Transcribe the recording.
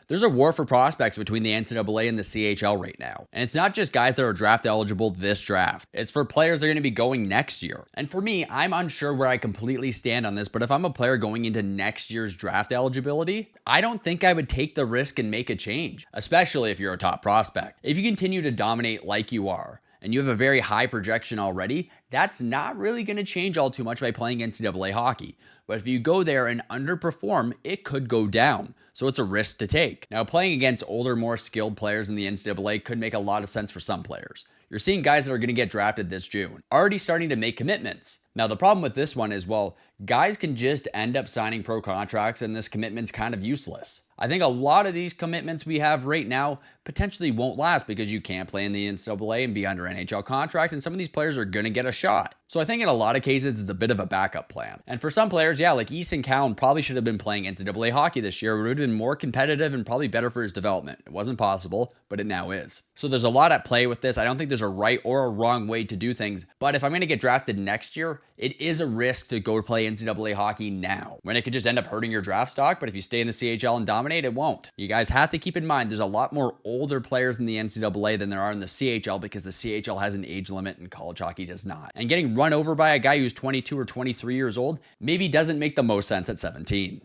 There's a war for prospects between the NCAA and the CHL right now. And it's not just guys that are draft eligible this draft. It's for players that are going to be going next year. And for me, I'm unsure where I completely stand on this, but if I'm a player going into next year's draft eligibility, I don't think I would take the risk and make a change, especially if you're a top prospect. If you continue to dominate like you are, and you have a very high projection already, that's not really going to change all too much by playing NCAA hockey. But if you go there and underperform, it could go down. So it's a risk to take. Now, playing against older, more skilled players in the NCAA could make a lot of sense for some players. You're seeing guys that are going to get drafted this June already starting to make commitments. Now, the problem with this one is, well, guys can just end up signing pro contracts and this commitment's kind of useless. I think a lot of these commitments we have right now potentially won't last because you can't play in the NCAA and be under NHL contract, and some of these players are going to get a shot. So I think in a lot of cases, it's a bit of a backup plan. And for some players, yeah, like Easton Cowan probably should have been playing NCAA hockey this year. It would have been more competitive and probably better for his development. It wasn't possible, but it now is. So there's a lot at play with this. I don't think there's a right or a wrong way to do things. But if I'm going to get drafted next year, it is a risk to go play NCAA hockey now, when it could just end up hurting your draft stock. But if you stay in the CHL and dominate, it won't. You guys have to keep in mind there's a lot more older players in the NCAA than there are in the CHL because the CHL has an age limit and college hockey does not. And getting run over by a guy who's 22 or 23 years old maybe doesn't make the most sense at 17.